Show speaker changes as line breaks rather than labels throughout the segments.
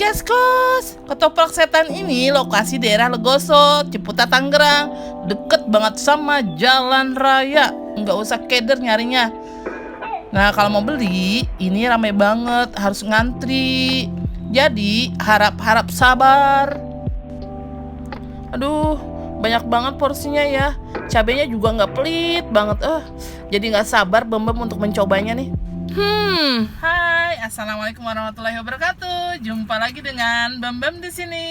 Gas kos, ketoprak setan ini lokasi daerah Legoso, Ciputat, Tangerang. Deket banget sama jalan raya, nggak usah keder nyarinya. Nah kalau mau beli, ini ramai banget, harus ngantri. Jadi harap-harap sabar. Aduh, banyak banget porsinya ya. Cabenya juga nggak pelit banget. Jadi nggak sabar Bem untuk mencobanya nih. Hai, assalamualaikum warahmatullahi wabarakatuh. Jumpa lagi dengan Bem di sini.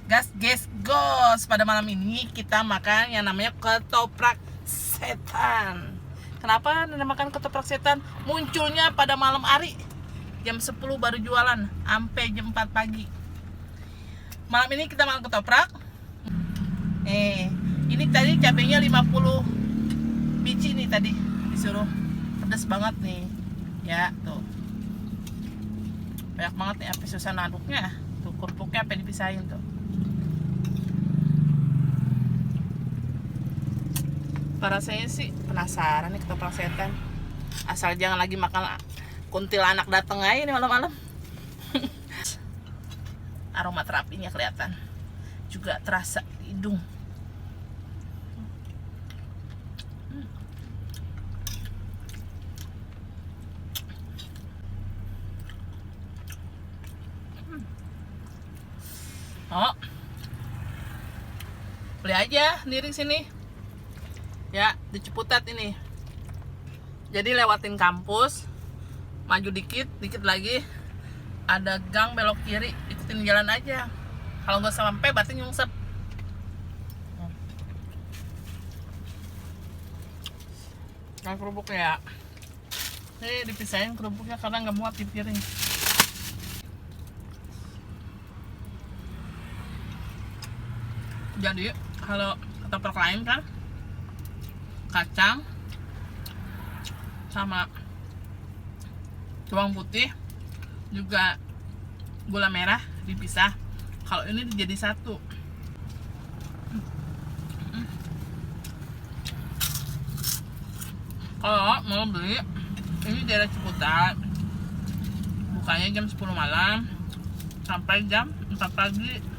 Gas gos. Pada malam ini kita makan yang namanya ketoprak setan. Kenapa dinamakan ketoprak setan? Munculnya pada malam hari. Jam 10 baru jualan sampai jam 4 pagi. Malam ini kita makan ketoprak. Ini tadi cabenya 50 biji nih tadi disuruh. Pedas banget nih. Ya tuh banyak banget nih, sampai susah naduknya tuh, kerupuknya sampai dipisahin tuh. Para saya sih penasaran nih ketoprak setan, asal jangan lagi makan kuntilanak dateng aja nih malam-malam. Aroma terapinya kelihatan juga, terasa di hidung. Oh, beli aja sendiri sini ya, di Ciputat ini. Jadi lewatin kampus, maju dikit lagi ada gang, belok kiri, ikutin jalan aja. Kalau nggak sampai berarti nyungsep. Nah kerupuknya ya, ini dipisahin kerupuknya karena nggak muat di piring. Jadi kalau ketoprak lain kan kacang sama bawang putih juga gula merah dipisah. Kalau ini jadi satu. Kalau mau beli, ini daerah Ciputat, bukanya jam 10 malam sampai jam 4 pagi.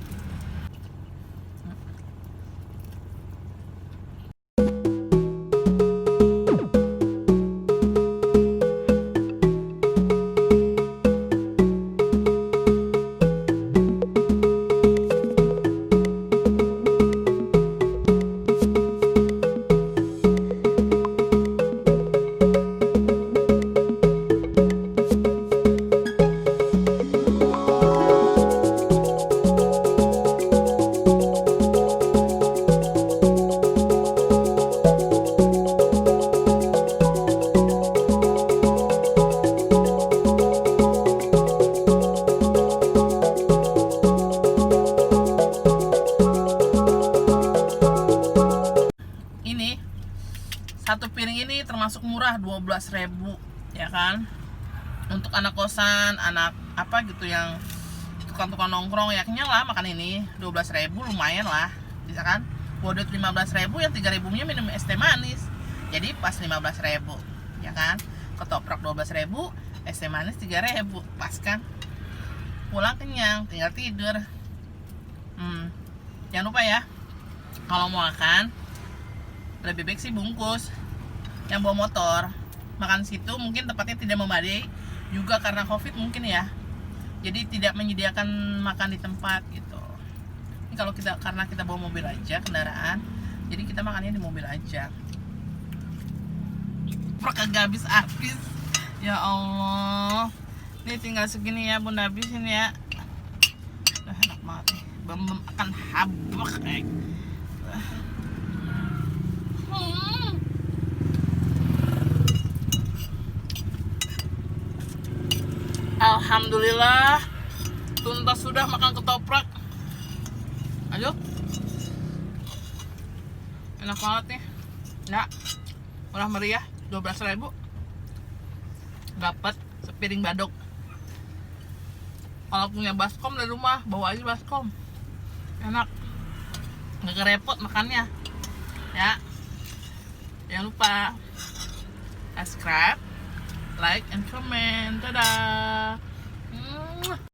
Satu piring ini termasuk murah, 12.000 ya kan. Untuk anak kosan, anak apa gitu yang tukang-tukang nongkrong ya kenyang lah makan ini. 12.000 lumayan lah, bisa kan. Bodot 15.000, yang 3.000 nya minum es teh manis. Jadi pas 15.000 ya kan. Ketoprak 12.000, es teh manis 3.000, pas kan. Pulang kenyang, tinggal tidur. Jangan lupa ya, kalau mau makan lebih baik sih bungkus. Yang bawa motor makan situ mungkin tempatnya tidak memadai juga karena COVID mungkin ya, jadi tidak menyediakan makan di tempat gitu. Ini kalau kita, karena kita bawa mobil aja, kendaraan, jadi kita makannya di mobil aja. Kagak habis ya Allah. Ini tinggal segini ya bunda, habisin ya. Enak banget nih, Bem akan habak. Alhamdulillah tuntas sudah makan ketoprak. Ayo, enak banget nih. Ya, murah meriah, 12.000 dapat sepiring badok. Kalau punya baskom dari rumah, bawa aja baskom, enak, nggak repot makannya. Ya, jangan lupa subscribe, like, and comment. Dadah.